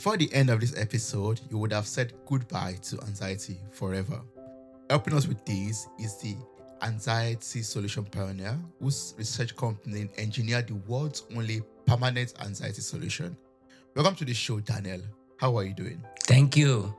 Before the end of this episode, you would have said goodbye to anxiety forever. Helping us with this is the anxiety solution pioneer whose research company engineered the world's only permanent anxiety solution. Welcome to the show, Daniel. How are you doing? Thank you.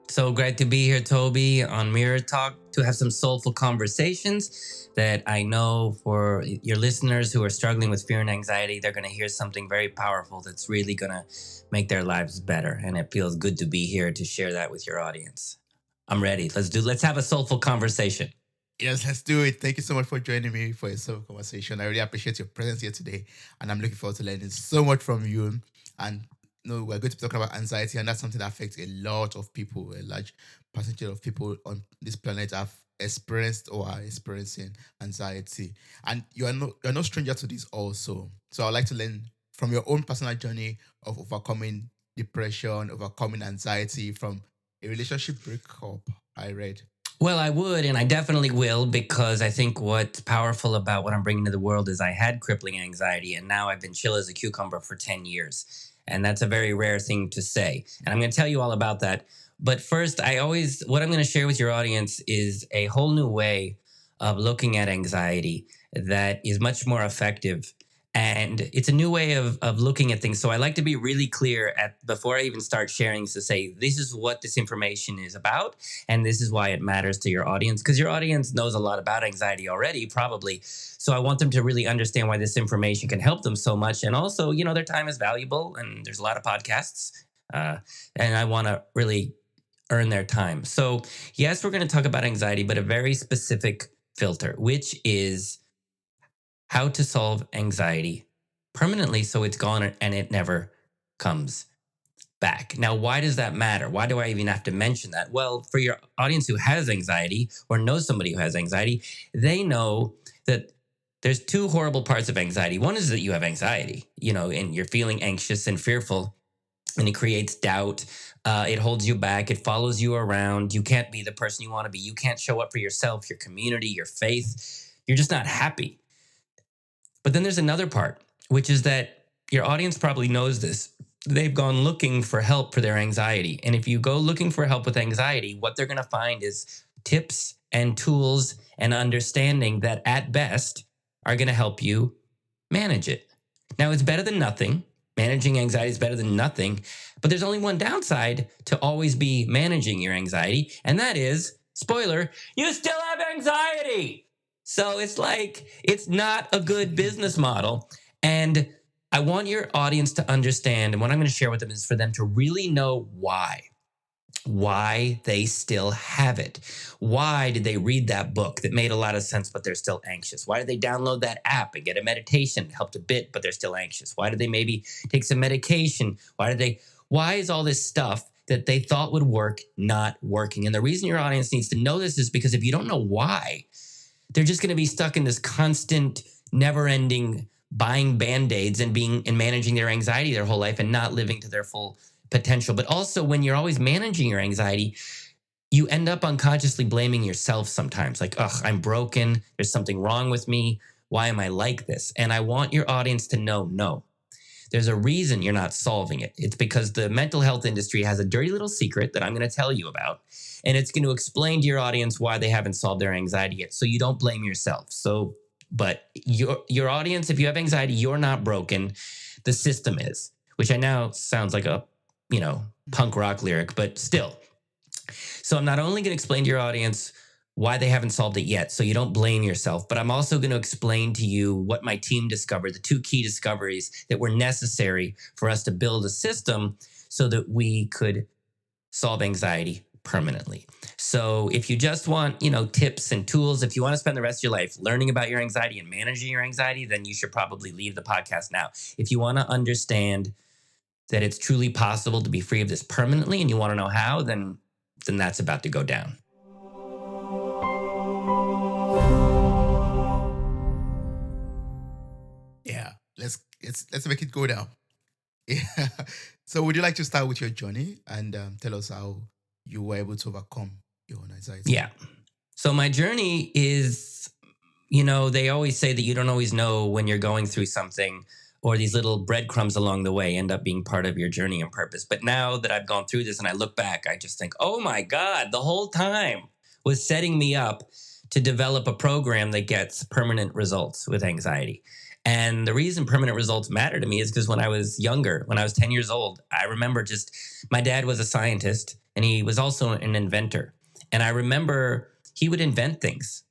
So great to be here, Toby, on Mirror Talk to have some soulful conversations that I know for your listeners who are struggling with fear and anxiety, they're going to hear something very powerful that's really going to make their lives better. And it feels good to be here to share that with your audience. I'm ready. Let's have a soulful conversation. Yes, let's do it. Thank you so much for joining me for a soulful conversation. I really appreciate your presence here today, and I'm looking forward to learning so much from you. And we're going to be talking about anxiety, and that's something that affects a lot of people. A large percentage of people on this planet have experienced or are experiencing anxiety, and you're no stranger to this also. So I'd like to learn from your own personal journey of overcoming depression, overcoming anxiety from a relationship breakup. I read. Well, I would, and I definitely will, because I think what's powerful about what I'm bringing to the world is I had crippling anxiety, and now I've been chill as a cucumber for 10 years. And that's a very rare thing to say. And I'm going to tell you all about that. But first, what I'm going to share with your audience is a whole new way of looking at anxiety that is much more effective. And it's a new way of looking at things. So I like to be really clear before I even start sharing to say, this is what this information is about. And this is why it matters to your audience, because your audience knows a lot about anxiety already, probably. So I want them to really understand why this information can help them so much. And also, their time is valuable and there's a lot of podcasts. And I want to really earn their time. So yes, we're going to talk about anxiety, but a very specific filter, which is how to solve anxiety permanently so it's gone and it never comes back. Now, why does that matter? Why do I even have to mention that? Well, for your audience who has anxiety or knows somebody who has anxiety, they know that there's two horrible parts of anxiety. One is that you have anxiety, and you're feeling anxious and fearful, and it creates doubt. It holds you back. It follows you around. You can't be the person you want to be. You can't show up for yourself, your community, your faith. You're just not happy. But then there's another part, which is that your audience probably knows this. They've gone looking for help for their anxiety. And if you go looking for help with anxiety, what they're going to find is tips and tools and understanding that at best are going to help you manage it. Now, it's better than nothing. Managing anxiety is better than nothing. But there's only one downside to always be managing your anxiety. And that is, spoiler, you still have anxiety. So it's not a good business model. And I want your audience to understand, and what I'm going to share with them is for them to really know why they still have it. Why did they read that book that made a lot of sense, but they're still anxious? Why did they download that app and get a meditation? Helped a bit, but they're still anxious. Why did they maybe take some medication? Why is all this stuff that they thought would work not working? And the reason your audience needs to know this is because if you don't know why, they're just going to be stuck in this constant, never-ending buying Band-Aids and managing their anxiety their whole life and not living to their full potential. But also, when you're always managing your anxiety, you end up unconsciously blaming yourself sometimes. Like, I'm broken. There's something wrong with me. Why am I like this? And I want your audience to know, no. There's a reason you're not solving it. It's because the mental health industry has a dirty little secret that I'm going to tell you about. And it's going to explain to your audience why they haven't solved their anxiety yet. So you don't blame yourself. But your audience, if you have anxiety, you're not broken. The system is, which I know sounds like a, punk rock lyric, but still. So I'm not only going to explain to your audience why they haven't solved it yet, so you don't blame yourself, but I'm also going to explain to you what my team discovered, the two key discoveries that were necessary for us to build a system so that we could solve anxiety permanently. So if you just want, tips and tools, if you want to spend the rest of your life learning about your anxiety and managing your anxiety, then you should probably leave the podcast now. If you want to understand that it's truly possible to be free of this permanently and you want to know how, then that's about to go down. Yeah, let's make it go down. Yeah. So would you like to start with your journey and tell us how you were able to overcome your own anxiety? Yeah. So my journey is, they always say that you don't always know when you're going through something or these little breadcrumbs along the way end up being part of your journey and purpose. But now that I've gone through this and I look back, I just think, oh my God, the whole time was setting me up to develop a program that gets permanent results with anxiety. And the reason permanent results matter to me is because when I was younger, when I was 10 years old, I remember just my dad was a scientist and he was also an inventor. And I remember he would invent things.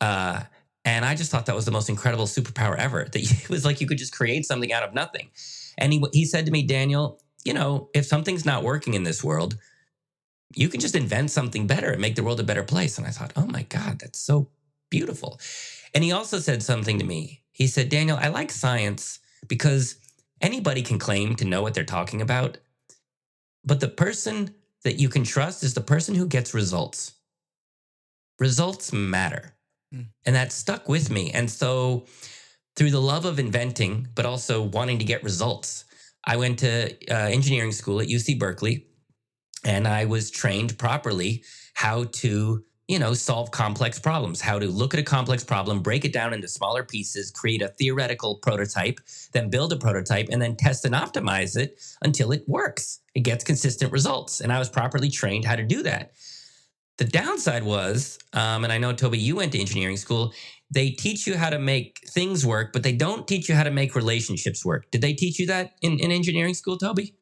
Uh, and I just thought that was the most incredible superpower ever. That it was like you could just create something out of nothing. And he said to me, Daniel, if something's not working in this world, you can just invent something better and make the world a better place. And I thought, oh my God, that's so beautiful. And he also said something to me. He said, Daniel, I like science because anybody can claim to know what they're talking about. But the person that you can trust is the person who gets results. Results matter. And that stuck with me. And so through the love of inventing, but also wanting to get results, I went to engineering school at UC Berkeley, and I was trained properly how to, solve complex problems, how to look at a complex problem, break it down into smaller pieces, create a theoretical prototype, then build a prototype, and then test and optimize it until it works. It gets consistent results. And I was properly trained how to do that. The downside was, and I know, Toby, you went to engineering school, they teach you how to make things work, but they don't teach you how to make relationships work. Did they teach you that in engineering school, Toby?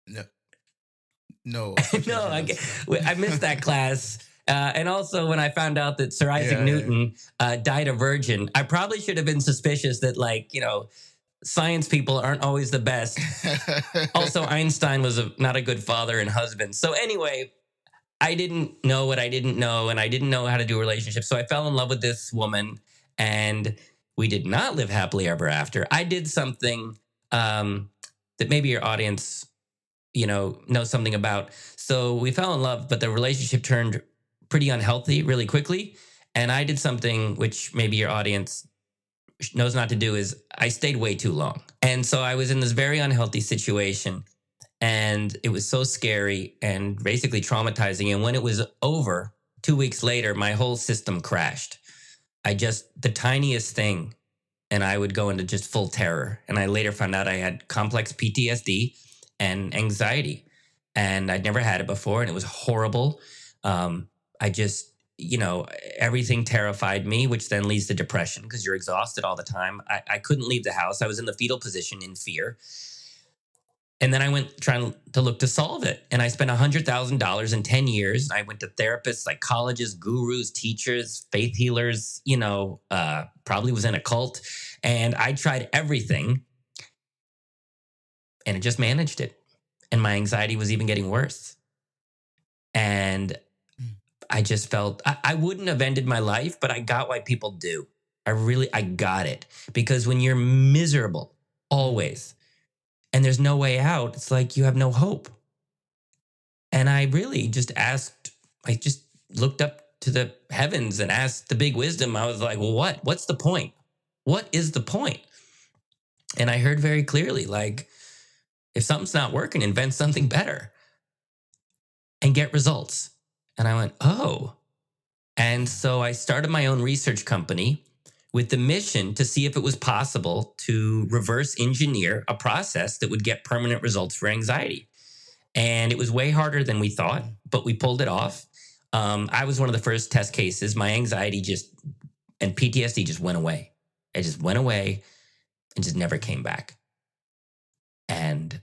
No, no, No, unfortunately not. I missed that class. And also, when I found out that Sir Isaac Yeah, yeah. Newton died a virgin, I probably should have been suspicious that, science people aren't always the best. Also, Einstein was not a good father and husband. So, anyway, I didn't know what I didn't know, and I didn't know how to do relationships. So I fell in love with this woman, and we did not live happily ever after. I did something that maybe your audience, knows something about. So we fell in love, but the relationship turned pretty unhealthy really quickly. And I did something which maybe your audience knows not to do is I stayed way too long. And so I was in this very unhealthy situation, and it was so scary and basically traumatizing. And when it was over, 2 weeks later, my whole system crashed. The tiniest thing, and I would go into just full terror. And I later found out I had complex PTSD and anxiety, and I'd never had it before, and it was horrible. I just, everything terrified me, which then leads to depression because you're exhausted all the time. I couldn't leave the house. I was in the fetal position in fear. And then I went trying to look to solve it. And I spent $100,000 in 10 years. I went to therapists, psychologists, gurus, teachers, faith healers, probably was in a cult. And I tried everything, and it just managed it. And my anxiety was even getting worse. And I just felt I wouldn't have ended my life, but I got why people do. I got it. Because when you're miserable, always, and there's no way out, it's like you have no hope. And I really I just looked up to the heavens and asked the big wisdom. I was like, well, what's the point? What is the point? And I heard very clearly, like, if something's not working, invent something better and get results. And I went, oh. And so I started my own research company with the mission to see if it was possible to reverse engineer a process that would get permanent results for anxiety. And it was way harder than we thought, but we pulled it off. I was one of the first test cases. My anxiety and PTSD just went away. It just went away and just never came back. And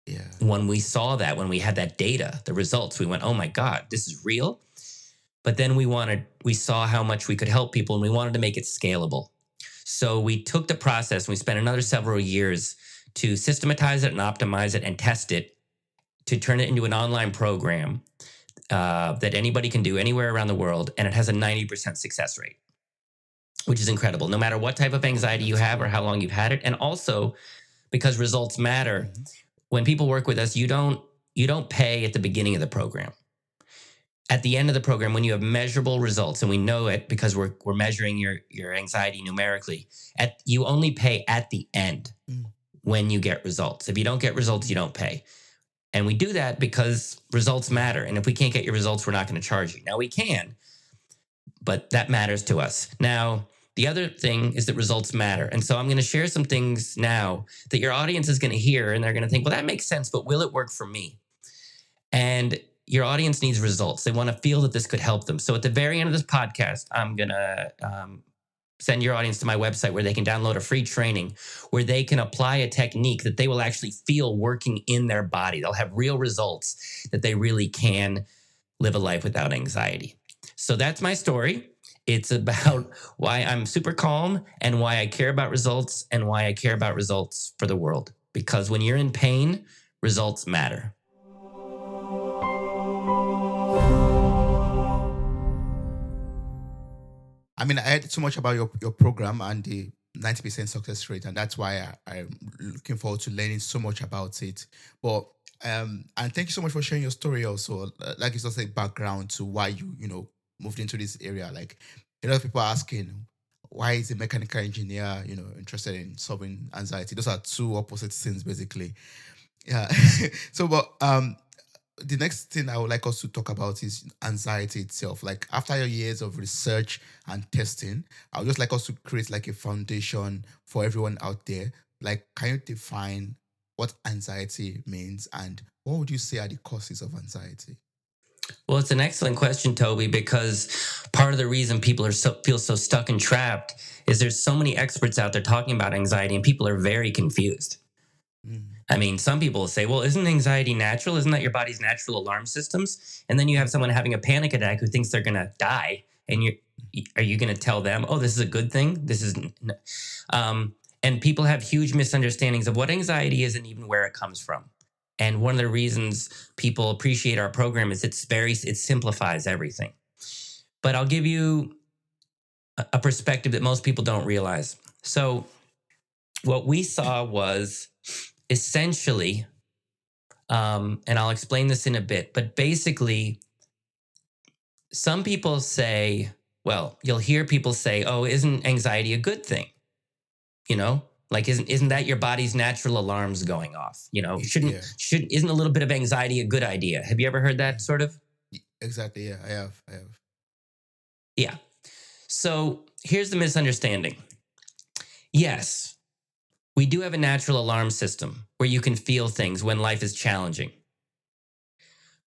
Yeah. when we saw that, when we had that data, the results, we went, oh my God, this is real. But then we saw how much we could help people, and we wanted to make it scalable. So we took the process and we spent another several years to systematize it and optimize it and test it to turn it into an online program that anybody can do anywhere around the world. And it has a 90% success rate, which is incredible, no matter what type of anxiety you have or how long you've had it. And also, because results matter, when people work with us, you don't pay at the beginning of the program. At the end of the program, when you have measurable results, and we know it because we're measuring your anxiety numerically, you only pay at the end when you get results. If you don't get results, you don't pay. And we do that because results matter. And if we can't get your results, we're not going to charge you. Now we can, but that matters to us. Now, The other thing is that results matter. And so I'm going to share some things now that your audience is going to hear and they're going to think, well, that makes sense, but will it work for me? And your audience needs results. They want to feel that this could help them. So at the very end of this podcast, I'm going to send your audience to my website where they can download a free training where they can apply a technique that they will actually feel working in their body. They'll have real results that they really can live a life without anxiety. So that's my story. It's about why I'm super calm and why I care about results and why I care about results for the world. Because when you're in pain, results matter. I mean, I heard so much about your program and the 90% success rate, and that's why I'm looking forward to learning so much about it. But and thank you so much for sharing your story also. Like it's just a background to why moved into this area. Like a lot of people are asking, why is a mechanical engineer, interested in solving anxiety? Those are two opposite things basically. Yeah. So but the next thing I would like us to talk about is anxiety itself. Like after your years of research and testing, I would just like us to create like a foundation for everyone out there. Like, can you define what anxiety means and what would you say are the causes of anxiety? Well, it's an excellent question, Toby, because part of the reason people feel so stuck and trapped is there's so many experts out there talking about anxiety and people are very confused. Mm, I mean, some people say, well, isn't anxiety natural? Isn't that your body's natural alarm systems? And then you have someone having a panic attack who thinks they're going to die. And are you going to tell them, oh, this is a good thing? This is, and people have huge misunderstandings of what anxiety is and even where it comes from. And one of the reasons people appreciate our program is it simplifies everything. But I'll give you a perspective that most people don't realize. So what we saw was essentially, and I'll explain this in a bit, but basically, some people say, well, you'll hear people say, oh, isn't anxiety a good thing? Like isn't that your body's natural alarms going off? yeah. Isn't a little bit of anxiety a good idea? Have you ever heard that sort of? Exactly. Yeah, I have. Yeah. So here's the misunderstanding. Yes, we do have a natural alarm system where you can feel things when life is challenging.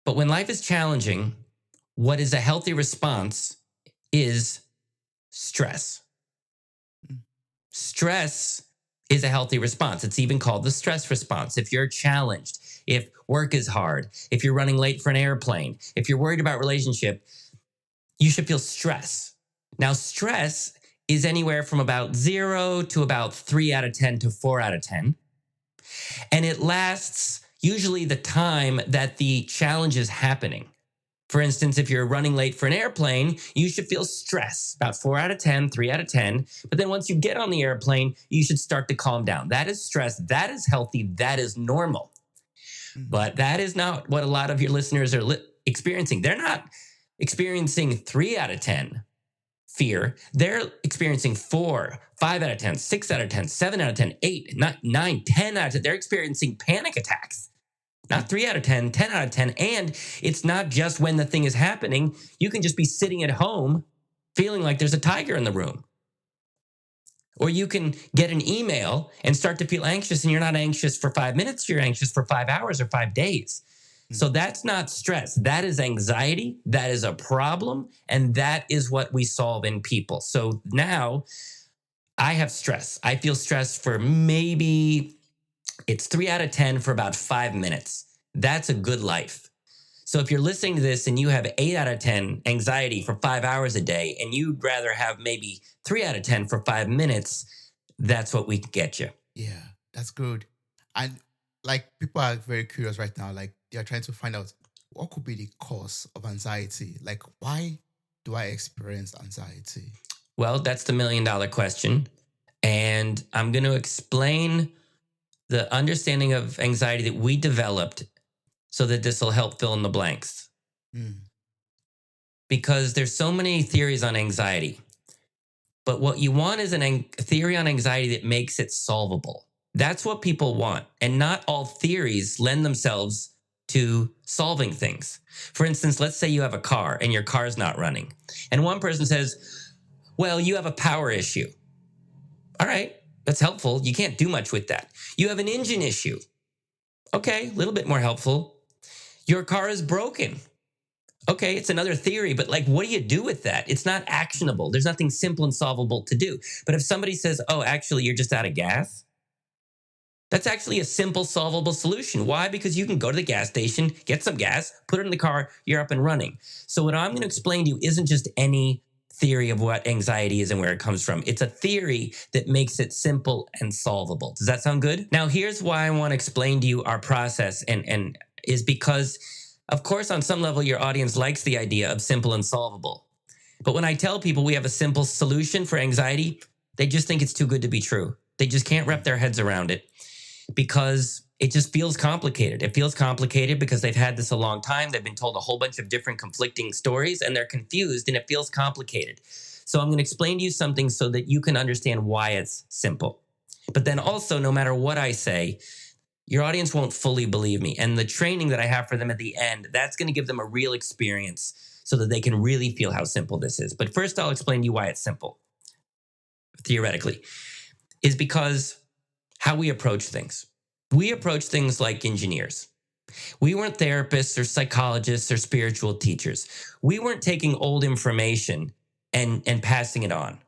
But when life is challenging, what is a healthy response is stress. Mm, Stress is a healthy response. It's even called the stress response. If you're challenged, if work is hard, if you're running late for an airplane, if you're worried about relationship, you should feel stress. Now, stress is anywhere from about 0 to about 3 out of 10 to 4 out of 10. And it lasts usually the time that the challenge is happening. For instance, if you're running late for an airplane, you should feel stress, about 4 out of 10, 3 out of 10. But then once you get on the airplane, you should start to calm down. That is stress. That is healthy. That is normal. mm, But that is not what a lot of your listeners are experiencing. They're not experiencing 3 out of 10 fear. They're experiencing 4, 5 out of 10, 6 out of 10, 7 out of 10, 8, 9, 10 out of 10. They're experiencing panic attacks. Not 3 out of 10, 10 out of 10. And it's not just when the thing is happening. You can just be sitting at home feeling like there's a tiger in the room. Or you can get an email and start to feel anxious, and you're not anxious for 5 minutes, you're anxious for 5 hours or 5 days. mm. So that's not stress. That is anxiety. That is a problem. And that is what we solve in people. So now I have stress. I feel stress for maybe it's 3 out of 10 for about 5 minutes. That's a good life. So if you're listening to this and you have 8 out of 10 anxiety for 5 hours a day, and you'd rather have maybe 3 out of 10 for 5 minutes, that's what we can get you. Yeah, that's good. And like people are very curious right now. Like they are trying to find out what could be the cause of anxiety. Like why do I experience anxiety? Well, that's the $1 million question. And I'm going to explain the understanding of anxiety that we developed so that this will help fill in the blanks. Mm, Because there's so many theories on anxiety. But what you want is a theory on anxiety that makes it solvable. That's what people want. And not all theories lend themselves to solving things. For instance, let's say you have a car and your car's not running. And one person says, Well, you have a power issue. All right, that's helpful. You can't do much with that. You have an engine issue. Okay, a little bit more helpful. Your car is broken. Okay, it's another theory, but like, what do you do with that? It's not actionable. There's nothing simple and solvable to do. But if somebody says, oh, actually, you're just out of gas, that's actually a simple, solvable solution. Why? Because you can go to the gas station, get some gas, put it in the car, you're up and running. So, what I'm going to explain to you isn't just any theory of what anxiety is and where it comes from. It's a theory that makes it simple and solvable. Does that sound good? Now, here's why I want to explain to you our process, and is because, of course, on some level, your audience likes the idea of simple and solvable. But when I tell people we have a simple solution for anxiety, they just think it's too good to be true. They just can't wrap their heads around it because it just feels complicated. It feels complicated because they've had this a long time. They've been told a whole bunch of different conflicting stories and they're confused and it feels complicated. So I'm going to explain to you something so that you can understand why it's simple. But then also, no matter what I say, your audience won't fully believe me. And the training that I have for them at the end, that's going to give them a real experience so that they can really feel how simple this is. But first, I'll explain to you why it's simple, theoretically, is because how we approach things. We approach things like engineers. We weren't therapists or psychologists or spiritual teachers. We weren't taking old information and passing it on.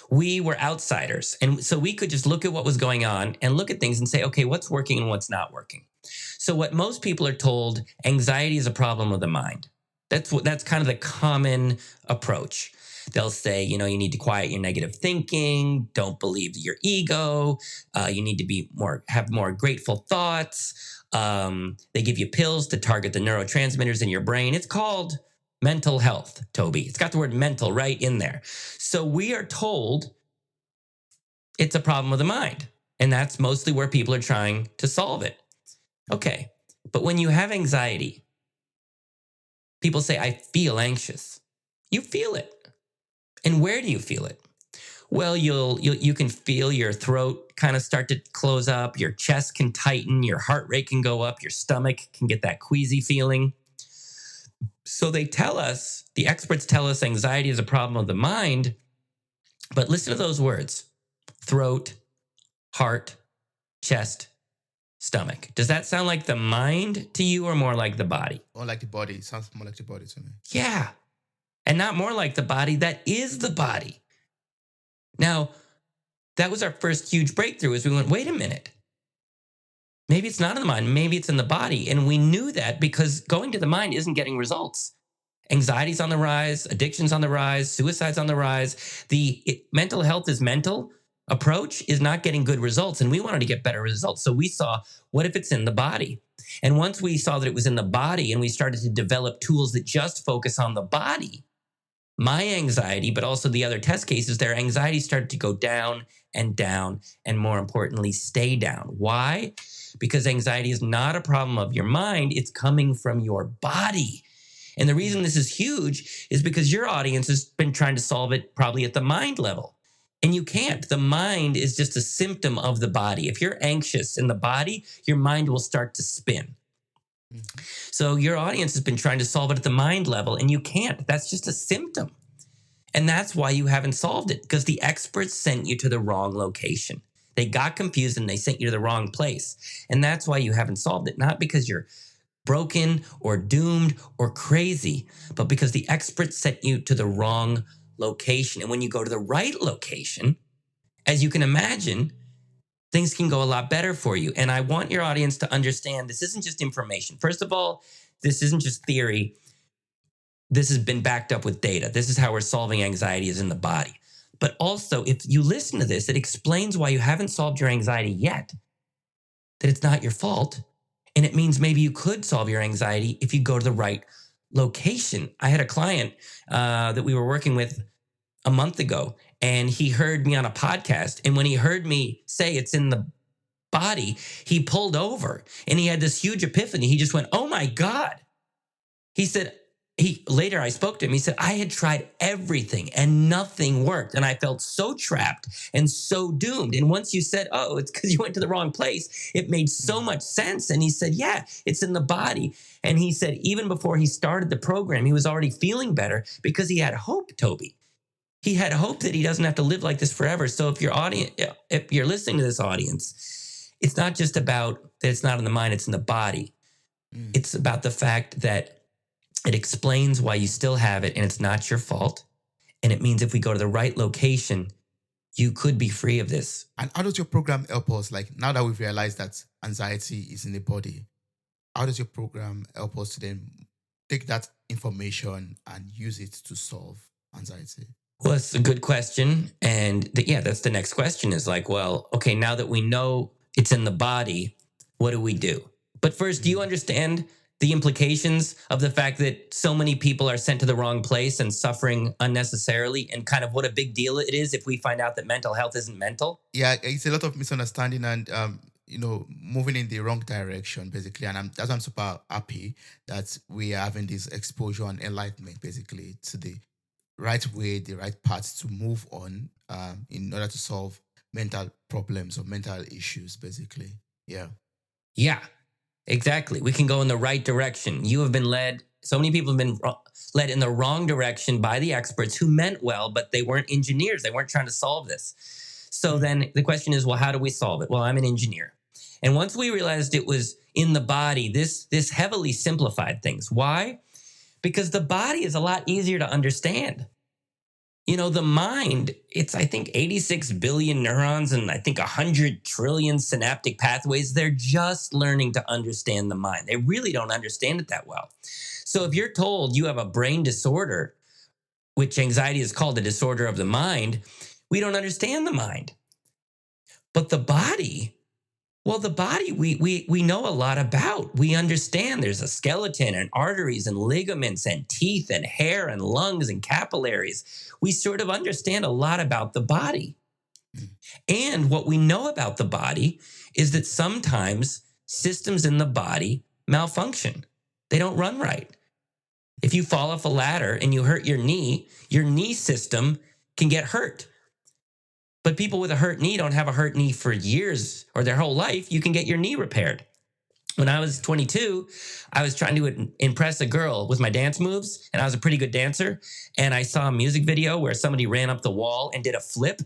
We were outsiders. And so we could just look at what was going on and look at things and say, okay, what's working and what's not working? So what most people are told, anxiety is a problem of the mind. That's kind of the common approach. They'll say, you need to quiet your negative thinking. Don't believe your ego. You need to have more grateful thoughts. They give you pills to target the neurotransmitters in your brain. It's called mental health, Toby. It's got the word mental right in there. So we are told it's a problem of the mind. And that's mostly where people are trying to solve it. Okay. But when you have anxiety, people say, I feel anxious. You feel it. And where do you feel it? Well, you can feel your throat kind of start to close up, your chest can tighten, your heart rate can go up, your stomach can get that queasy feeling. So the experts tell us anxiety is a problem of the mind, but listen to those words: throat, heart, chest, stomach. Does that sound like the mind to you or more like the body? More like the body. It sounds more like the body to me. Yeah. And not more like the body, that is the body. Now, that was our first huge breakthrough is we went, wait a minute. Maybe it's not in the mind, maybe it's in the body. And we knew that because going to the mind isn't getting results. Anxiety's on the rise, addiction's on the rise, suicide's on the rise. Mental health is mental approach is not getting good results. And we wanted to get better results. So we saw, what if it's in the body? And once we saw that it was in the body and we started to develop tools that just focus on the body, my anxiety, but also the other test cases, their anxiety started to go down and down, and more importantly, stay down. Why? Because anxiety is not a problem of your mind, it's coming from your body. And the reason this is huge is because your audience has been trying to solve it probably at the mind level. And you can't. The mind is just a symptom of the body. If you're anxious in the body, your mind will start to spin. So your audience has been trying to solve it at the mind level, and you can't. That's just a symptom. And that's why you haven't solved it, because the experts sent you to the wrong location. They got confused and they sent you to the wrong place. And that's why you haven't solved it, not because you're broken or doomed or crazy, but because the experts sent you to the wrong location. And when you go to the right location, as you can imagine, things can go a lot better for you. And I want your audience to understand this isn't just information. First of all, this isn't just theory. This has been backed up with data. This is how we're solving anxiety is in the body. But also, if you listen to this, it explains why you haven't solved your anxiety yet, that it's not your fault. And it means maybe you could solve your anxiety if you go to the right location. I had a client that we were working with a month ago, and he heard me on a podcast. And when he heard me say it's in the body, he pulled over and he had this huge epiphany. He just went, oh my God. He said, later I spoke to him. He said, I had tried everything and nothing worked. And I felt so trapped and so doomed. And once you said, oh, it's because you went to the wrong place, it made so much sense. And he said, yeah, it's in the body. And he said, even before he started the program, he was already feeling better because he had hope, Toby. he had hope that he doesn't have to live like this forever. So if you're listening to this audience, it's not just about that it's not in the mind, it's in the body. Mm. It's about the fact that it explains why you still have it and it's not your fault. And it means if we go to the right location, you could be free of this. And how does your program help us? Like now that we've realized that anxiety is in the body, how does your program help us to then take that information and use it to solve anxiety? Well, it's a good question. And yeah, that's the next question is like, well, okay, now that we know it's in the body, what do we do? But first, do you Mm. understand the implications of the fact that so many people are sent to the wrong place and suffering unnecessarily, and kind of what a big deal it is if we find out that mental health isn't mental? Yeah, it's a lot of misunderstanding and moving in the wrong direction basically. And that's why I'm super happy that we are having this exposure and enlightenment basically to the right way, the right path to move on in order to solve mental problems or mental issues basically. Yeah. Yeah, exactly. We can go in the right direction. You have been led, so many people have been led in the wrong direction by the experts who meant well, but they weren't engineers. They weren't trying to solve this. So Mm. then the question is, well, how do we solve it? Well, I'm an engineer. And once we realized it was in the body, this heavily simplified things. Why? Because the body is a lot easier to understand. You know, the mind, it's, I think, 86 billion neurons and I think 100 trillion synaptic pathways. They're just learning to understand the mind. They really don't understand it that well. So if you're told you have a brain disorder, which anxiety is called a disorder of the mind, we don't understand the mind. But the body, well, the body we know a lot about. We understand there's a skeleton and arteries and ligaments and teeth and hair and lungs and capillaries. We sort of understand a lot about the body. Mm. And what we know about the body is that sometimes systems in the body malfunction. They don't run right. If you fall off a ladder and you hurt your knee system can get hurt. But people with a hurt knee don't have a hurt knee for years or their whole life. You can get your knee repaired. When I was 22, I was trying to impress a girl with my dance moves, and I was a pretty good dancer. And I saw a music video where somebody ran up the wall and did a flip.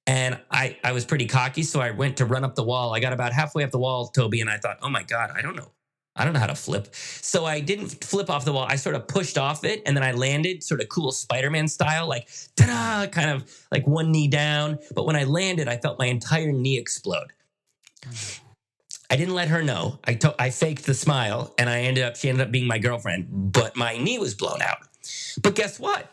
And I was pretty cocky, so I went to run up the wall. I got about halfway up the wall, Toby, and I thought, oh my God, I don't know. I don't know how to flip. So I didn't flip off the wall. I sort of pushed off it and then I landed sort of cool Spider-Man style, like ta-da, kind of like one knee down. But when I landed, I felt my entire knee explode. I didn't let her know. I faked the smile and she ended up being my girlfriend, but my knee was blown out. But guess what?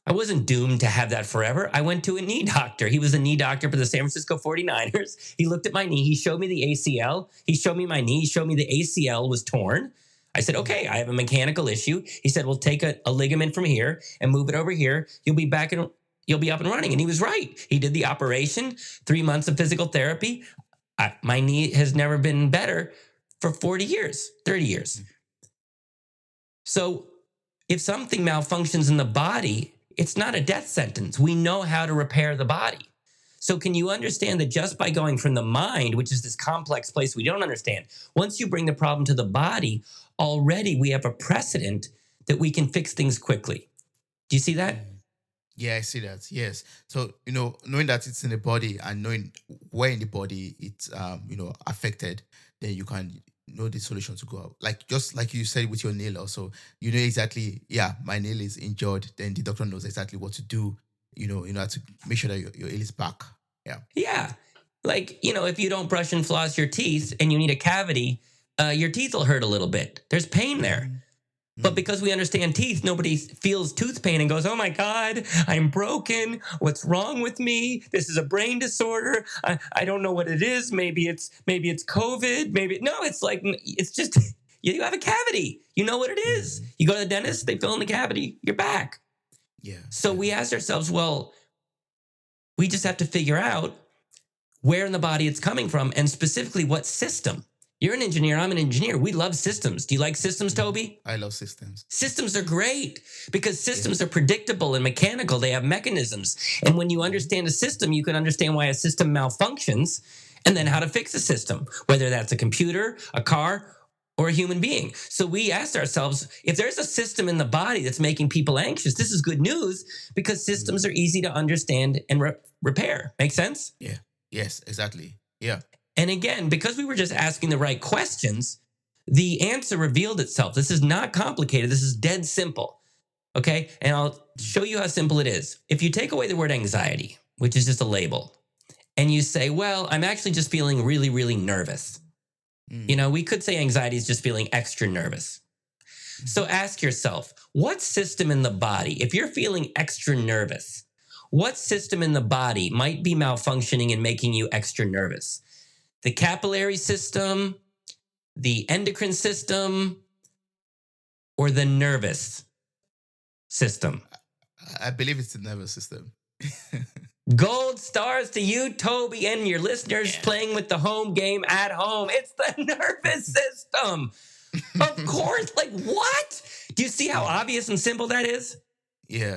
I wasn't doomed to have that forever. I went to a knee doctor. He was a knee doctor for the San Francisco 49ers. He looked at my knee. He showed me the ACL. He showed me my knee. He showed me the ACL was torn. I said, okay, I have a mechanical issue. He said, well, take a ligament from here and move it over here. You'll be up and running. And he was right. He did the operation, 3 months of physical therapy. My knee has never been better for 40 years, 30 years. So if something malfunctions in the body, it's not a death sentence. We know how to repair the body. So can you understand that just by going from the mind, which is this complex place we don't understand, once you bring the problem to the body, already we have a precedent that we can fix things quickly. Do you see that? Yeah, I see that. Yes. So, knowing that it's in the body and knowing where in the body it's affected, then you can know the solution to go out. Like just like you said with your nail also, you know exactly, yeah, my nail is injured, then the doctor knows exactly what to do, to make sure that your nail is back. Yeah. Yeah. Like, if you don't brush and floss your teeth and you need a cavity, your teeth will hurt a little bit. There's pain there. But because we understand teeth, nobody feels tooth pain and goes, oh my God, I'm broken. What's wrong with me? This is a brain disorder. I don't know what it is. Maybe it's COVID. It's just, you have a cavity. You know what it is. You go to the dentist, they fill in the cavity, you're back. Yeah. So we asked ourselves, well, we just have to figure out where in the body it's coming from and specifically what system. You're an engineer. I'm an engineer. We love systems. Do you like systems, Toby? I love systems. Systems are great because systems are predictable and mechanical. They have mechanisms. And when you understand a system, you can understand why a system malfunctions and then how to fix a system, whether that's a computer, a car, or a human being. So we asked ourselves, if there's a system in the body that's making people anxious, this is good news because systems are easy to understand and repair. Make sense? Yeah. Yes, exactly. Yeah. And again, because we were just asking the right questions, the answer revealed itself. This is not complicated. This is dead simple. Okay? And I'll show you how simple it is. If you take away the word anxiety, which is just a label, and you say, well, I'm actually just feeling really, really nervous. You know, we could say anxiety is just feeling extra nervous. So ask yourself, what system in the body, if you're feeling extra nervous, what system in the body might be malfunctioning and making you extra nervous? The capillary system, the endocrine system, or the nervous system? I believe it's the nervous system. Gold stars to you, Toby, and your listeners playing with the home game at home. It's the nervous system. Of course. Like, what? Do you see how obvious and simple that is? Yeah.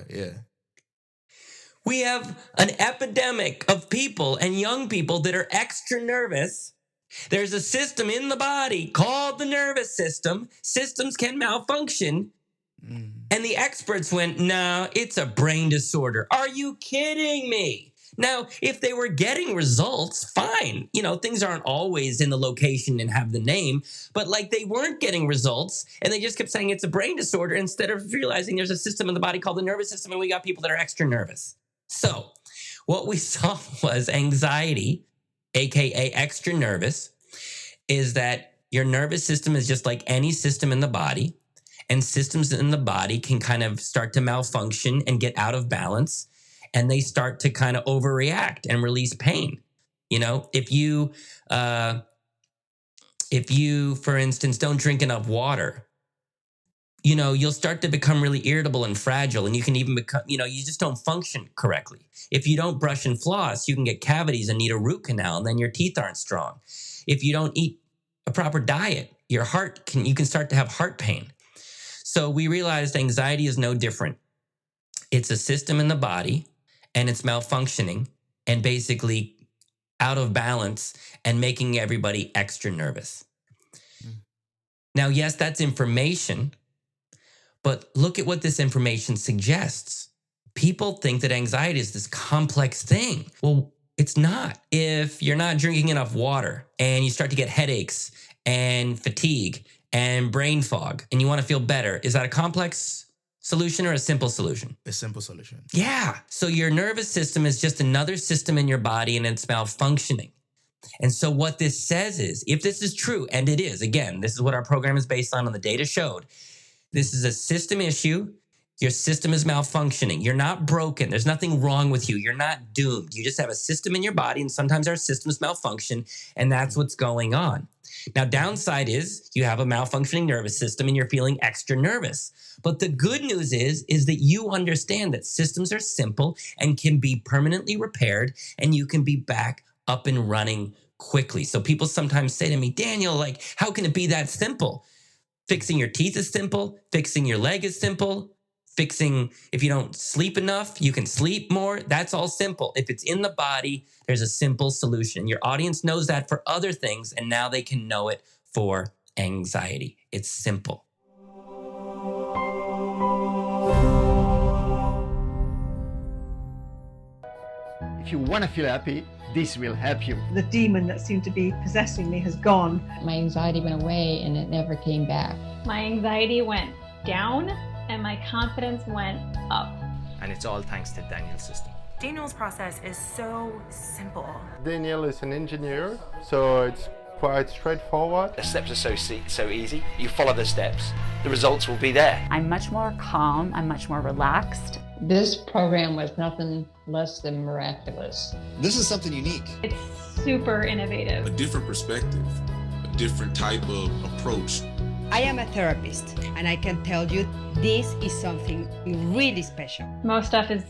We have an epidemic of people and young people that are extra nervous. There's a system in the body called the nervous system. Systems can malfunction. And the experts went, no, it's a brain disorder. Are you kidding me? Now, if they were getting results, fine. You know, things aren't always in the location and have the name, but like they weren't getting results and they just kept saying it's a brain disorder instead of realizing there's a system in the body called the nervous system and we got people that are extra nervous. So what we saw was anxiety, AKA extra nervous, is that your nervous system is just like any system in the body. And systems in the body can kind of start to malfunction and get out of balance. And they start to kind of overreact and release pain. You know, if you, for instance, don't drink enough water, you know, you'll start to become really irritable and fragile. And you can even become, you know, you just don't function correctly. If you don't brush and floss, you can get cavities and need a root canal. And then your teeth aren't strong. If you don't eat a proper diet, you can start to have heart pain. So we realized anxiety is no different. It's a system in the body and it's malfunctioning and basically out of balance and making everybody extra nervous. Now, yes, that's information, but look at what this information suggests. People think that anxiety is this complex thing. Well, it's not. If you're not drinking enough water and you start to get headaches and fatigue and brain fog, and you want to feel better, is that a complex solution or a simple solution? A simple solution. Yeah. So your nervous system is just another system in your body and it's malfunctioning. And so what this says is, if this is true, and it is, again, this is what our program is based on and the data showed, this is a system issue. Your system is malfunctioning. You're not broken. There's nothing wrong with you. You're not doomed. You just have a system in your body, and sometimes our systems malfunction, and that's what's going on. Now, downside is you have a malfunctioning nervous system and you're feeling extra nervous. But the good news is that you understand that systems are simple and can be permanently repaired, and you can be back up and running quickly. So people sometimes say to me, Daniel, like, how can it be that simple? Fixing your teeth is simple. Fixing your leg is simple. Fixing, if you don't sleep enough, you can sleep more. That's all simple. If it's in the body, there's a simple solution. Your audience knows that for other things, and now they can know it for anxiety. It's simple. If you want to feel happy, this will help you. The demon that seemed to be possessing me has gone. My anxiety went away and it never came back. My anxiety went down and my confidence went up. And it's all thanks to Daniel's system. Daniel's process is so simple. Daniel is an engineer, so it's quite straightforward. The steps are so easy. You follow the steps, the results will be there. I'm much more calm, I'm much more relaxed. This program was nothing less than miraculous. This is something unique. It's super innovative. A different perspective, a different type of approach. I am a therapist, and I can tell you this is something really special. Most stuff is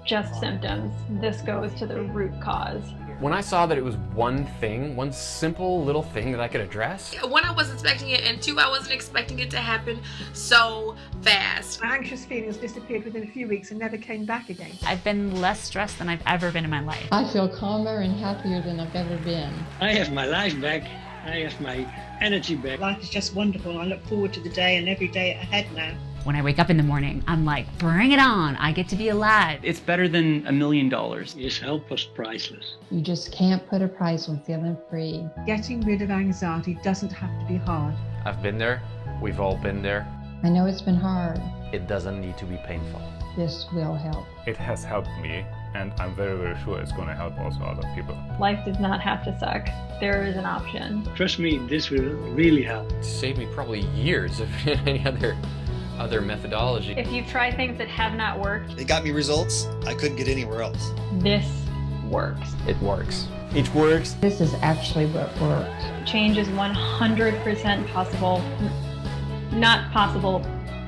just symptoms. This goes to the root cause. When I saw that it was one thing, one simple little thing that I could address. One, I wasn't expecting it, and two, I wasn't expecting it to happen so fast. My anxious feelings disappeared within a few weeks and never came back again. I've been less stressed than I've ever been in my life. I feel calmer and happier than I've ever been. I have my life back. I have my energy back. Life is just wonderful. I look forward to the day and every day ahead now. When I wake up in the morning, I'm like, bring it on. I get to be alive. It's better than $1 million. His help was priceless. You just can't put a price on feeling free. Getting rid of anxiety doesn't have to be hard. I've been there. We've all been there. I know it's been hard. It doesn't need to be painful. This will help. It has helped me, and I'm very, very sure it's going to help also other people. Life does not have to suck. There is an option. Trust me, this will really help. It saved me probably years of any other methodology. If you've tried things that have not worked, it got me results I couldn't get anywhere else. This works. It works. It works. This is actually what works. Change is 100% possible. Not possible,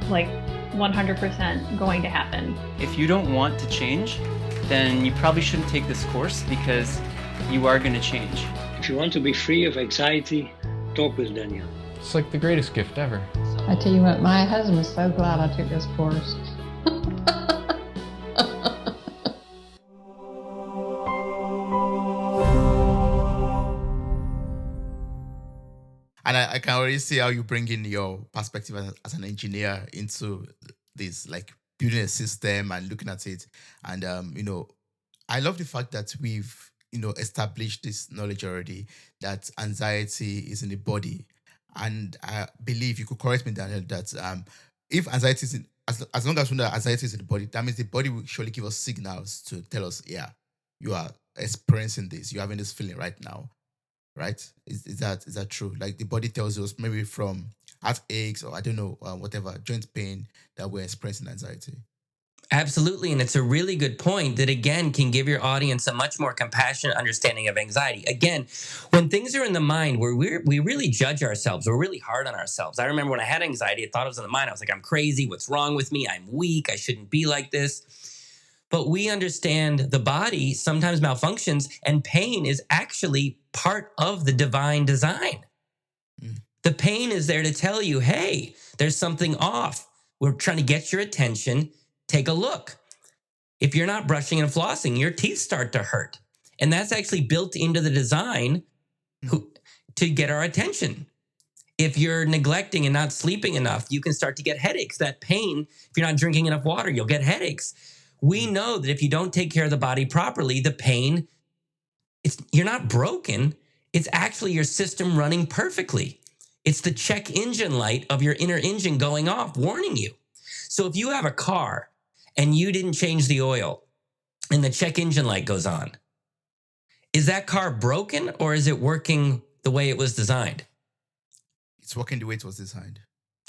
like 100% going to happen. If you don't want to change, then you probably shouldn't take this course because you are going to change. If you want to be free of anxiety, talk with Daniel. It's like the greatest gift ever. I tell you what, my husband was so glad I took this course. And I can already see how you bring in your perspective as an engineer into this, like building a system and looking at it. And, I love the fact that we've, established this knowledge already that anxiety is in the body. And I believe, you could correct me, Daniel, that if anxiety is as long as we know that anxiety is in the body, that means the body will surely give us signals to tell us, yeah, you are experiencing this, you're having this feeling right now. Right? Is that true? Like the body tells us maybe from heartaches or I don't know, whatever, joint pain that we're experiencing anxiety. Absolutely. And it's a really good point that, again, can give your audience a much more compassionate understanding of anxiety. Again, when things are in the mind, we really judge ourselves. We're really hard on ourselves. I remember when I had anxiety, I thought it was in the mind. I was like, I'm crazy. What's wrong with me? I'm weak. I shouldn't be like this. But we understand the body sometimes malfunctions, and pain is actually part of the divine design. The pain is there to tell you, hey, there's something off. We're trying to get your attention. Take a look. If you're not brushing and flossing, your teeth start to hurt. And that's actually built into the design to get our attention. If you're neglecting and not sleeping enough, you can start to get headaches. That pain, if you're not drinking enough water, you'll get headaches. We know that if you don't take care of the body properly, the pain, you're not broken. It's actually your system running perfectly. It's the check engine light of your inner engine going off, warning you. So if you have a car and you didn't change the oil and the check engine light goes on, is that car broken or is it working the way it was designed? It's working the way it was designed.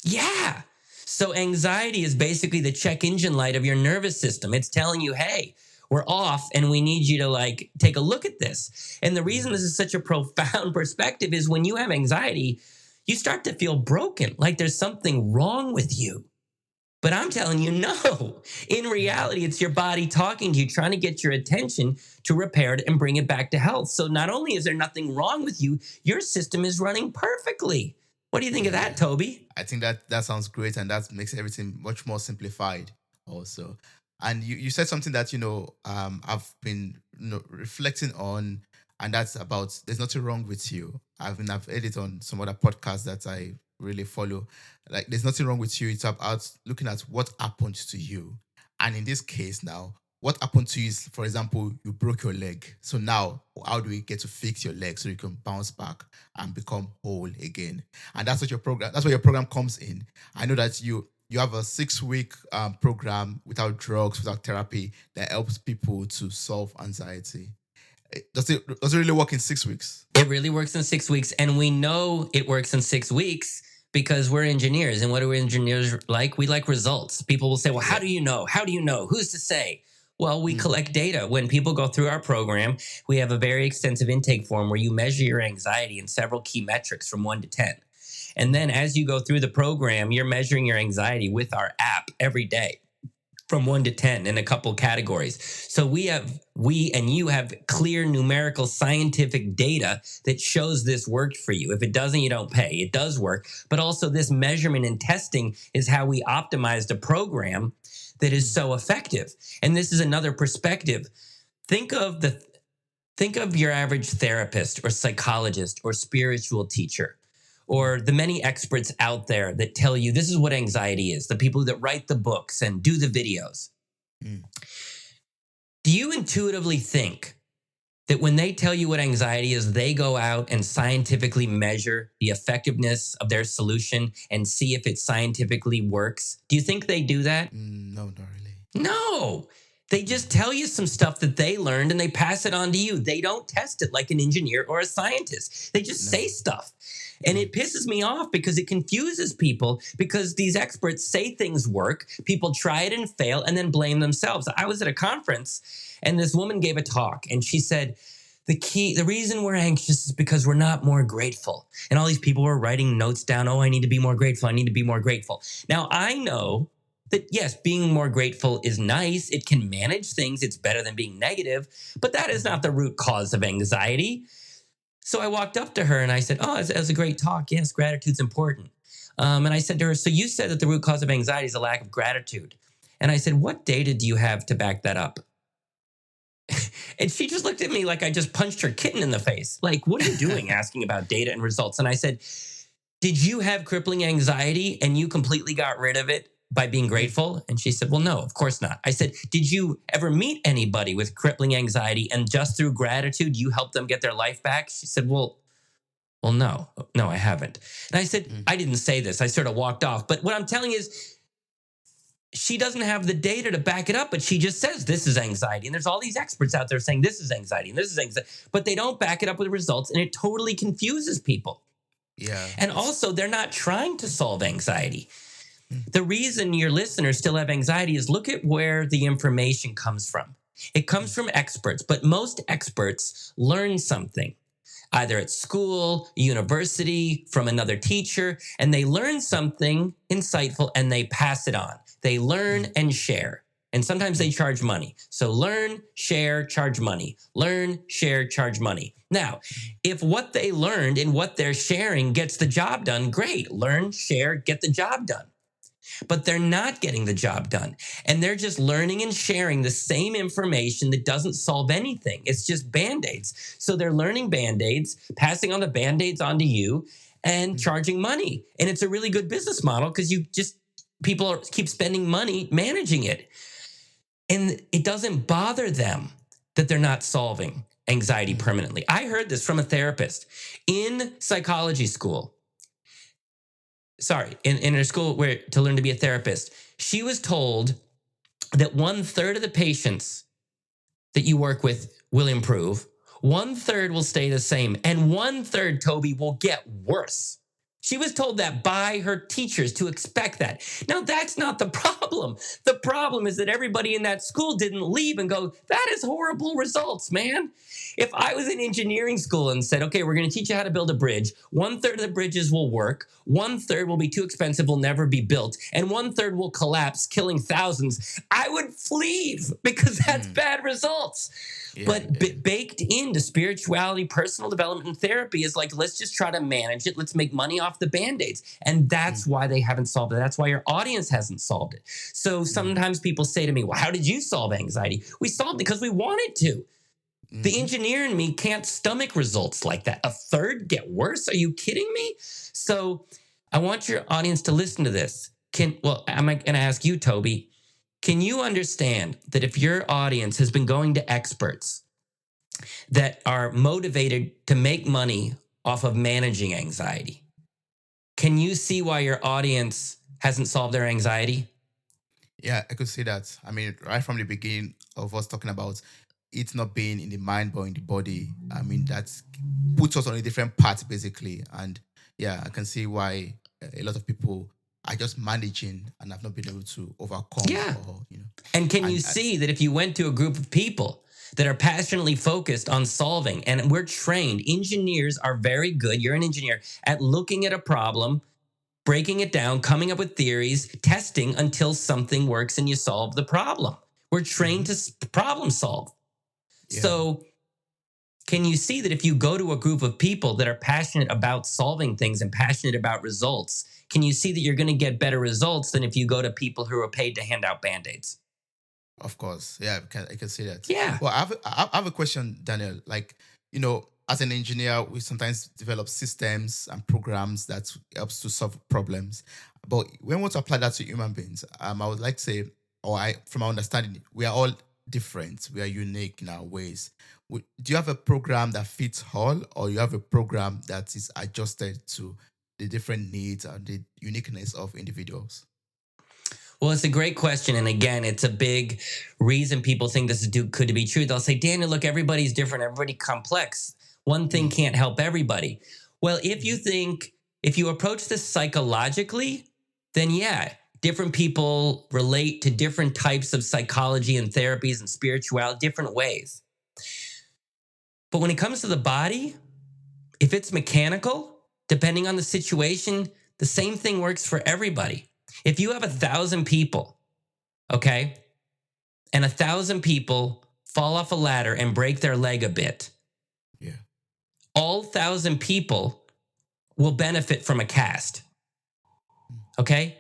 Yeah. So anxiety is basically the check engine light of your nervous system. It's telling you, hey, we're off and we need you to take a look at this. And the reason this is such a profound perspective is when you have anxiety, you start to feel broken, like there's something wrong with you. But I'm telling you, no. In reality, it's your body talking to you, trying to get your attention to repair it and bring it back to health. So not only is there nothing wrong with you, your system is running perfectly. What do you think of that, Toby? I think that sounds great, and that makes everything much more simplified also. And you said something that, I've been reflecting on, and that's about there's nothing wrong with you. I've heard it on some other podcasts that I really follow. Like, there's nothing wrong with you. It's about looking at what happened to you. And in this case now, what happened to you is, for example, you broke your leg. So now, how do we get to fix your leg so you can bounce back and become whole again? And that's what your program comes in. I know that you have a 6-week program without drugs, without therapy, that helps people to solve anxiety. Does it really work in 6 weeks? It really works in 6 weeks. And we know it works in 6 weeks because we're engineers. And what do engineers like? We like results. People will say, well, how do you know? How do you know? Who's to say? Well, we collect data. When people go through our program, we have a very extensive intake form where you measure your anxiety in several key metrics from 1 to 10. And then as you go through the program, you're measuring your anxiety with our app every day from 1 to 10 in a couple categories. So we and you have clear numerical scientific data that shows this worked for you. If it doesn't, you don't pay. It does work. But also this measurement and testing is how we optimized a program that is so effective. And this is another perspective. Think of Think of your average therapist or psychologist or spiritual teacher or the many experts out there that tell you this is what anxiety is, the people that write the books and do the videos. Do you intuitively think that when they tell you what anxiety is, they go out and scientifically measure the effectiveness of their solution and see if it scientifically works? Do you think they do that? No, not really. No. They just tell you some stuff that they learned and they pass it on to you. They don't test it like an engineer or a scientist. They just say stuff. And it pisses me off because it confuses people because these experts say things work. People try it and fail and then blame themselves. I was at a conference and this woman gave a talk and she said, the reason we're anxious is because we're not more grateful. And all these people were writing notes down. Oh, I need to be more grateful. I need to be more grateful. Now, I know that, yes, being more grateful is nice. It can manage things. It's better than being negative. But that is not the root cause of anxiety. So I walked up to her and I said, oh, it was a great talk. Yes, gratitude's important. And I said to her, so you said that the root cause of anxiety is a lack of gratitude. And I said, what data do you have to back that up? And she just looked at me like I just punched her kitten in the face. Like, what are you doing asking about data and results? And I said, did you have crippling anxiety and you completely got rid of it by being grateful? And she said, well, no, of course not. I said, did you ever meet anybody with crippling anxiety and just through gratitude, you helped them get their life back? She said, well, no, I haven't. And I said, I didn't say this. I sort of walked off. But what I'm telling you is she doesn't have the data to back it up, but she just says this is anxiety. And there's all these experts out there saying this is anxiety and this is anxiety, but they don't back it up with results. And it totally confuses people. Yeah. And also they're not trying to solve anxiety. The reason your listeners still have anxiety is look at where the information comes from. It comes from experts, but most experts learn something, either at school, university, from another teacher, and they learn something insightful and they pass it on. They learn and share. And sometimes they charge money. So learn, share, charge money. Learn, share, charge money. Now, if what they learned and what they're sharing gets the job done, great. Learn, share, get the job done. But they're not getting the job done. And they're just learning and sharing the same information that doesn't solve anything. It's just Band-Aids. So they're learning Band-Aids, passing on the Band-Aids onto you and charging money. And it's a really good business model because people keep spending money managing it. And it doesn't bother them that they're not solving anxiety permanently. I heard this from a therapist in psychology school. In her school to learn to be a therapist. She was told that 1/3 of the patients that you work with will improve, 1/3 will stay the same, and 1/3, Toby, will get worse. She was told that by her teachers to expect that. Now, that's not the problem. The problem is that everybody in that school didn't leave and go, that is horrible results, man. If I was in engineering school and said, okay, we're going to teach you how to build a bridge, 1/3 of the bridges will work, 1/3 will be too expensive, will never be built, and 1/3 will collapse, killing thousands, I would leave because that's bad results. Baked into spirituality, personal development, and therapy is like, let's just try to manage it. Let's make money off the Band-Aids. And that's why they haven't solved it. That's why your audience hasn't solved it. So sometimes people say to me, well, how did you solve anxiety? We solved it because we wanted to. The engineer in me can't stomach results like that. 1/3 get worse? Are you kidding me? So I want your audience to listen to this. I'm going to ask you, Toby, can you understand that if your audience has been going to experts that are motivated to make money off of managing anxiety, can you see why your audience hasn't solved their anxiety? Yeah, I could see that. I mean, right from the beginning of us talking about it not being in the mind but in the body, I mean, that puts us on a different path basically. And yeah, I can see why a lot of people are just managing and have not been able to overcome. Yeah. And can you see that if you went to a group of people that are passionately focused on solving, and we're trained, engineers are very good, you're an engineer, at looking at a problem, breaking it down, coming up with theories, testing until something works and you solve the problem. We're trained to problem solve. Yeah. So can you see that if you go to a group of people that are passionate about solving things and passionate about results, can you see that you're going to get better results than if you go to people who are paid to hand out Band-Aids? Of course, yeah, I can see that. Yeah. Well, I have a question, Daniel. Like, as an engineer, we sometimes develop systems and programs that helps to solve problems. But when we want to apply that to human beings, I would like to say, from our understanding, we are all different. We are unique in our ways. Do you have a program that fits all, or you have a program that is adjusted to the different needs and the uniqueness of individuals? Well, it's a great question. And again, it's a big reason people think this could be true. They'll say, Daniel, look, everybody's different, everybody complex. One thing can't help everybody. Well, if you approach this psychologically, then yeah, different people relate to different types of psychology and therapies and spirituality different ways. But when it comes to the body, if it's mechanical, depending on the situation, the same thing works for everybody. If you have 1,000 people, okay, and 1,000 people fall off a ladder and break their leg a bit, yeah, all 1,000 people will benefit from a cast, okay?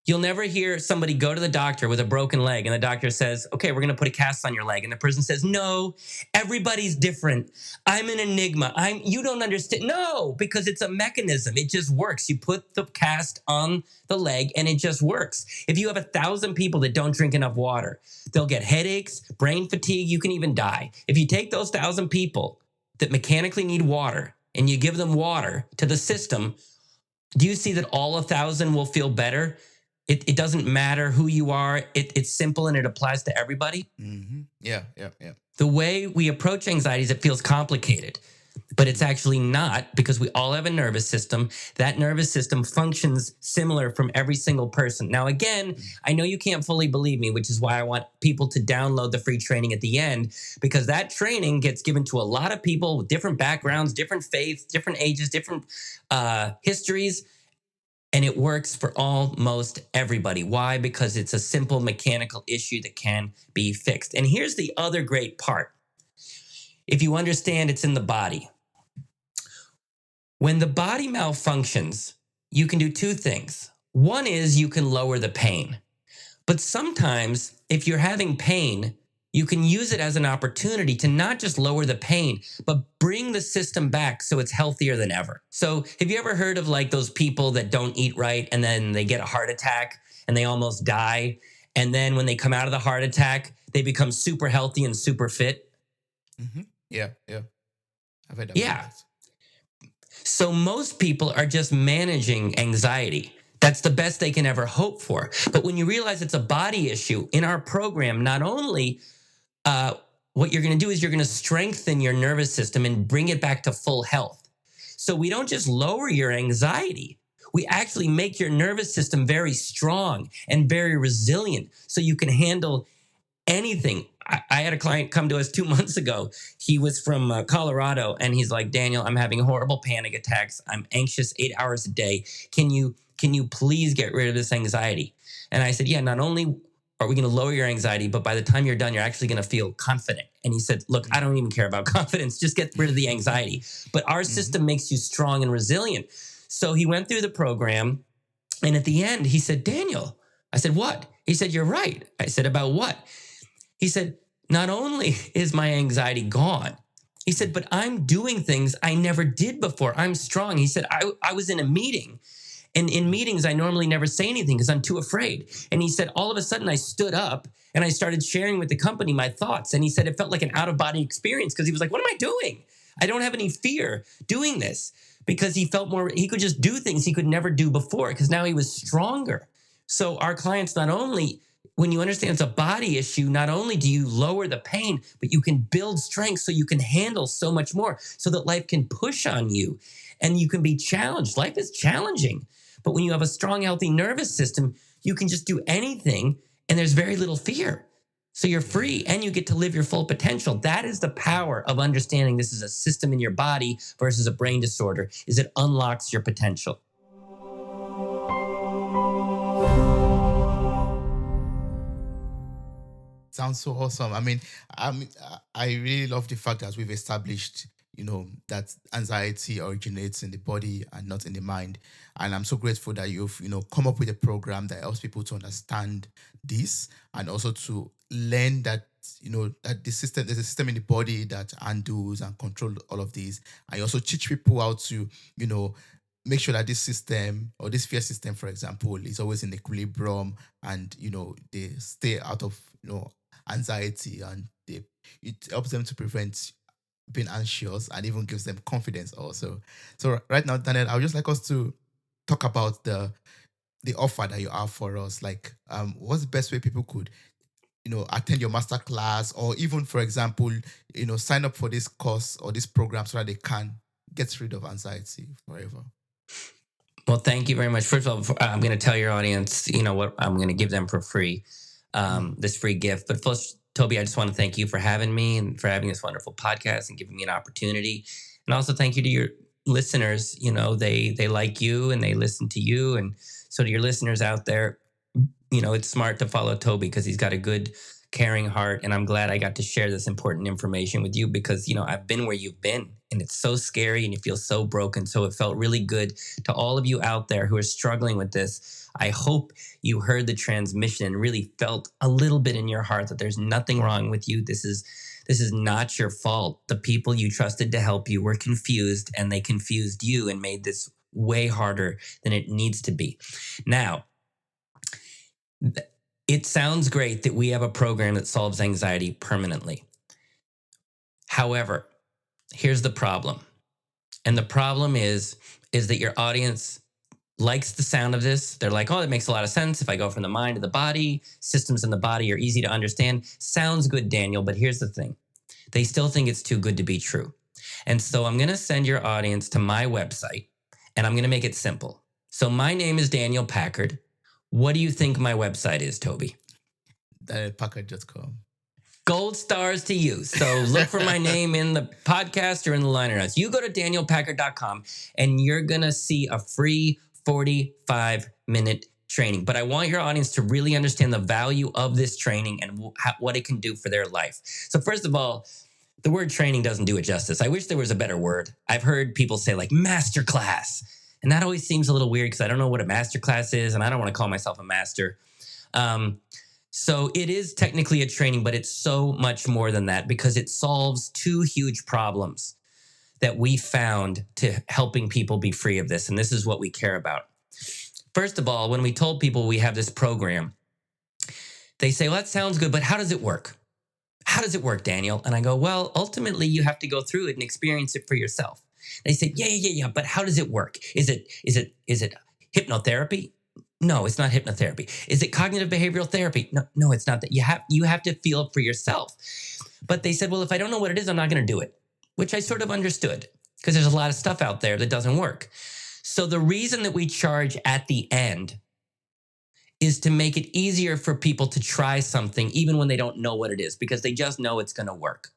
You'll never hear somebody go to the doctor with a broken leg and the doctor says, okay, we're going to put a cast on your leg. And the person says, no, everybody's different. I'm an enigma. You don't understand. No, because it's a mechanism. It just works. You put the cast on the leg and it just works. If you have 1,000 people that don't drink enough water, they'll get headaches, brain fatigue. You can even die. If you take those 1,000 people that mechanically need water and you give them water to the system, do you see that all 1,000 will feel better? It doesn't matter who you are. It's simple and it applies to everybody. Mm-hmm. Yeah. The way we approach anxiety is it feels complicated, but it's actually not, because we all have a nervous system. That nervous system functions similar from every single person. Now, again, I know you can't fully believe me, which is why I want people to download the free training at the end, because that training gets given to a lot of people with different backgrounds, different faiths, different ages, different histories. And it works for almost everybody. Why? Because it's a simple mechanical issue that can be fixed. And here's the other great part. If you understand, it's in the body. When the body malfunctions, you can do two things. One is you can lower the pain. But sometimes if you're having pain, you can use it as an opportunity to not just lower the pain, but bring the system back so it's healthier than ever. So have you ever heard of like those people that don't eat right and then they get a heart attack and they almost die? And then when they come out of the heart attack, they become super healthy and super fit? Mm-hmm. Yeah. I've heard that. Yeah. So most people are just managing anxiety. That's the best they can ever hope for. But when you realize it's a body issue, in our program, not only what you're going to do is you're going to strengthen your nervous system and bring it back to full health. So we don't just lower your anxiety. We actually make your nervous system very strong and very resilient so you can handle anything. I had a client come to us 2 months ago. He was from Colorado, and he's like, Daniel, I'm having horrible panic attacks. I'm anxious 8 hours a day. Can you please get rid of this anxiety? And I said, yeah, not only are we going to lower your anxiety, but by the time you're done, you're actually going to feel confident. And he said, look, I don't even care about confidence. Just get rid of the anxiety. But our system makes you strong and resilient. So he went through the program. And at the end, he said, Daniel, I said, what? He said, you're right. I said, about what? He said, not only is my anxiety gone, he said, but I'm doing things I never did before. I'm strong. He said, I was in a meeting. And in meetings, I normally never say anything because I'm too afraid. And he said, all of a sudden, I stood up and I started sharing with the company my thoughts. And he said it felt like an out-of-body experience because he was like, what am I doing? I don't have any fear doing this, because he felt he could just do things he could never do before because now he was stronger. So our clients, not only, when you understand it's a body issue, not only do you lower the pain, but you can build strength so you can handle so much more, so that life can push on you and you can be challenged. Life is challenging. But when you have a strong, healthy nervous system, you can just do anything and there's very little fear. So you're free and you get to live your full potential. That is the power of understanding this is a system in your body versus a brain disorder, is it unlocks your potential. Sounds so awesome. I mean, I really love the fact that we've established, that anxiety originates in the body and not in the mind. And I'm so grateful that you've, come up with a program that helps people to understand this and also to learn that, that there's a system in the body that handles and control all of these. And you also teach people how to, make sure that this system or this fear system, for example, is always in equilibrium and, they stay out of, anxiety and it helps them to prevent being anxious and even gives them confidence also. So right now, Daniel, I would just like us to talk about the offer that you have for us. Like, what's the best way people could, attend your master class or even, for example, sign up for this course or this program so that they can get rid of anxiety forever? Well, thank you very much. First of all, I'm going to tell your audience, what I'm going to give them for free, this free gift. But first, Toby, I just want to thank you for having me and for having this wonderful podcast and giving me an opportunity. And also thank you to your listeners. They like you and they listen to you. And so to your listeners out there, it's smart to follow Toby because he's got a good, caring heart. And I'm glad I got to share this important information with you because, I've been where you've been and it's so scary and you feel so broken. So it felt really good to all of you out there who are struggling with this. I hope you heard the transmission and really felt a little bit in your heart that there's nothing wrong with you. This is not your fault. The people you trusted to help you were confused and they confused you and made this way harder than it needs to be. Now, it sounds great that we have a program that solves anxiety permanently. However, here's the problem. And the problem is that your audience likes the sound of this. They're like, oh, it makes a lot of sense. If I go from the mind to the body, systems in the body are easy to understand. Sounds good, Daniel, but here's the thing. They still think it's too good to be true. And so I'm going to send your audience to my website, and I'm going to make it simple. So my name is Daniel Packard. What do you think my website is, Toby? Packard.com. Gold stars to you. So look for my name in the podcast or in the liner notes. You go to danielpackard.com and you're going to see a free 45-minute training. But I want your audience to really understand the value of this training and what it can do for their life. So first of all, the word training doesn't do it justice. I wish there was a better word. I've heard people say like masterclass. And that always seems a little weird because I don't know what a masterclass is and I don't want to call myself a master. So it is technically a training, but it's so much more than that because it solves two huge problems that we found to helping people be free of this. And this is what we care about. First of all, when we told people we have this program, they say, well, that sounds good, but how does it work? How does it work, Daniel? And I go, well, ultimately you have to go through it and experience it for yourself. They say, yeah, but how does it work? Is it hypnotherapy? No, it's not hypnotherapy. Is it cognitive behavioral therapy? No, it's not that. You have to feel it for yourself. But they said, well, if I don't know what it is, I'm not going to do it, which I sort of understood because there's a lot of stuff out there that doesn't work. So the reason that we charge at the end is to make it easier for people to try something even when they don't know what it is because they just know it's going to work.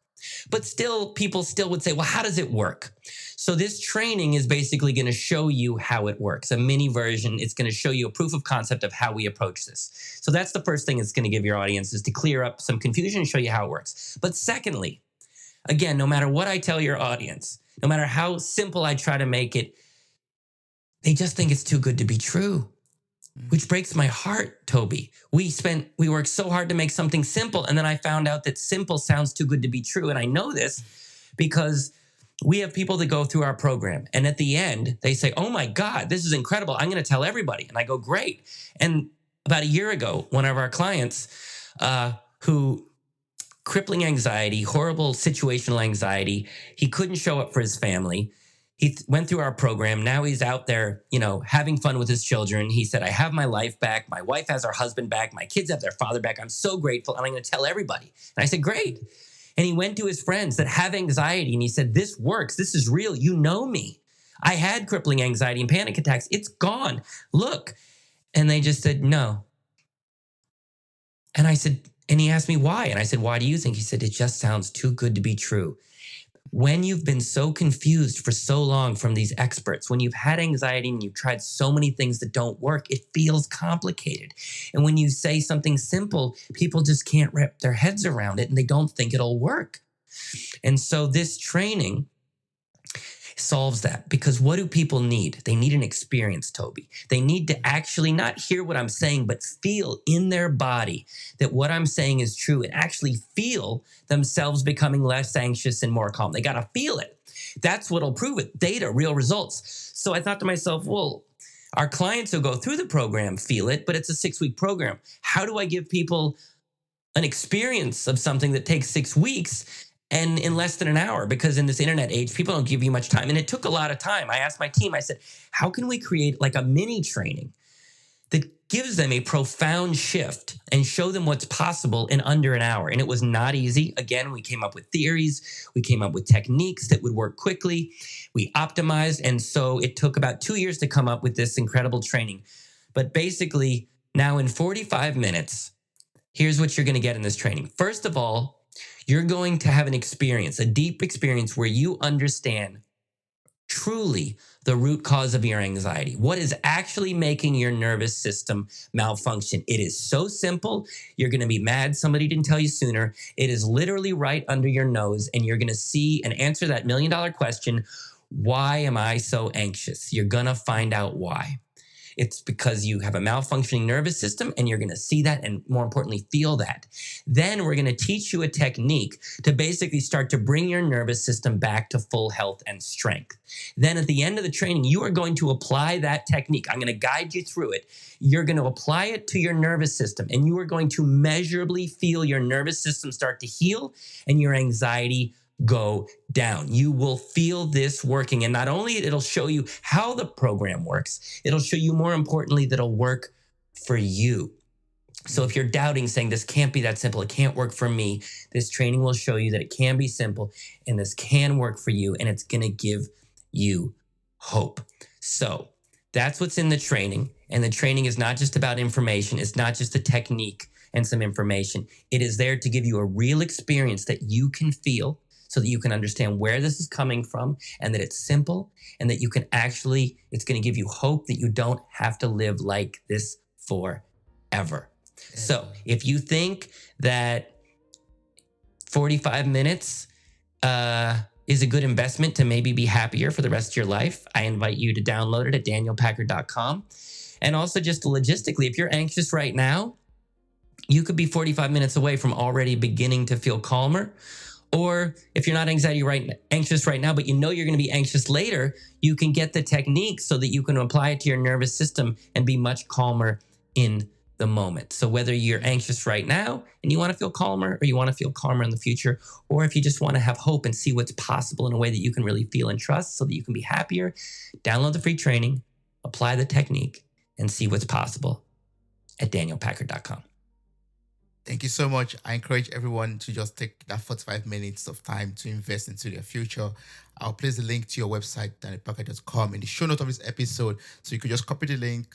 But still, people still would say, well, how does it work? So this training is basically going to show you how it works. A mini version. It's going to show you a proof of concept of how we approach this. So that's the first thing it's going to give your audience is to clear up some confusion and show you how it works. But secondly, again, no matter what I tell your audience, no matter how simple I try to make it, they just think it's too good to be true. Which breaks my heart, Toby. We worked so hard to make something simple, and then I found out that simple sounds too good to be true. And I know this because we have people that go through our program, and at the end, they say, oh my God, this is incredible. I'm going to tell everybody. And I go, great. And about a year ago, one of our clients who crippling anxiety, horrible situational anxiety, he couldn't show up for his family. He went through our program. Now he's out there, having fun with his children. He said, I have my life back. My wife has her husband back. My kids have their father back. I'm so grateful. And I'm going to tell everybody. And I said, great. And he went to his friends that have anxiety. And he said, this works. This is real. You know me. I had crippling anxiety and panic attacks. It's gone. Look. And they just said, no. And I said, and he asked me why. And I said, why do you think? He said, it just sounds too good to be true. When you've been so confused for so long from these experts, when you've had anxiety and you've tried so many things that don't work, it feels complicated. And when you say something simple, people just can't wrap their heads around it and they don't think it'll work. And so this training solves that. Because what do people need? They need an experience, Toby. They need to actually not hear what I'm saying, but feel in their body that what I'm saying is true and actually feel themselves becoming less anxious and more calm. They got to feel it. That's what'll prove it. Data, real results. So I thought to myself, well, our clients who go through the program feel it, but it's a 6-week program. How do I give people an experience of something that takes 6 weeks and in less than an hour? Because in this internet age, people don't give you much time. And it took a lot of time. I asked my team, I said, how can we create like a mini training that gives them a profound shift and show them what's possible in under an hour? And it was not easy. Again, we came up with theories. We came up with techniques that would work quickly. We optimized. And so it took about 2 years to come up with this incredible training. But basically, now in 45 minutes, here's what you're going to get in this training. First of all, you're going to have an experience, a deep experience where you understand truly the root cause of your anxiety. What is actually making your nervous system malfunction? It is so simple. You're going to be mad somebody didn't tell you sooner. It is literally right under your nose, and you're going to see and answer that $1 million question, why am I so anxious? You're going to find out why. It's because you have a malfunctioning nervous system, and you're going to see that and, more importantly, feel that. Then we're going to teach you a technique to basically start to bring your nervous system back to full health and strength. Then at the end of the training, you are going to apply that technique. I'm going to guide you through it. You're going to apply it to your nervous system, and you are going to measurably feel your nervous system start to heal and your anxiety go down. You will feel this working. And not only it'll show you how the program works, it'll show you, more importantly, that it'll work for you. So if you're doubting, saying this can't be that simple, it can't work for me, this training will show you that it can be simple and this can work for you, and it's going to give you hope. So that's what's in the training. And the training is not just about information. It's not just a technique and some information. It is there to give you a real experience that you can feel, so that you can understand where this is coming from, and that it's simple, and that you can actually, it's going to give you hope that you don't have to live like this forever. So if you think that 45 minutes is a good investment to maybe be happier for the rest of your life, I invite you to download it at danielpackard.com. And also just logistically, if you're anxious right now, you could be 45 minutes away from already beginning to feel calmer. Or if you're not anxious right now, but you know you're going to be anxious later, you can get the technique so that you can apply it to your nervous system and be much calmer in the moment. So whether you're anxious right now and you want to feel calmer, or you want to feel calmer in the future, or if you just want to have hope and see what's possible in a way that you can really feel and trust so that you can be happier, download the free training, apply the technique, and see what's possible at danielpackard.com. Thank you so much. I encourage everyone to just take that 45 minutes of time to invest into their future. I'll place the link to your website, danielpackard.com, in the show note of this episode. So you could just copy the link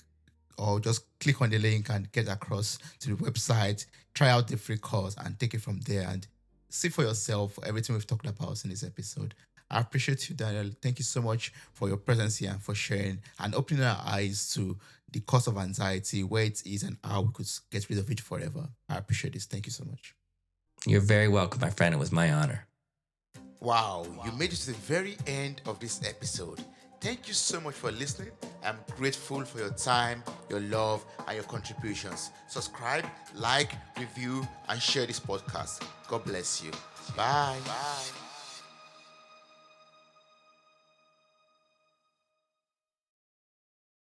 or just click on the link and get across to the website, try out the free course and take it from there and see for yourself everything we've talked about in this episode. I appreciate you, Daniel. Thank you so much for your presence here and for sharing and opening our eyes to the cause of anxiety, where it is, and how we could get rid of it forever. I appreciate this. Thank you so much. You're very welcome, my friend. It was my honor. Wow, you made it to the very end of this episode. Thank you so much for listening. I'm grateful for your time, your love, and your contributions. Subscribe, like, review, and share this podcast. God bless you. Bye. Bye.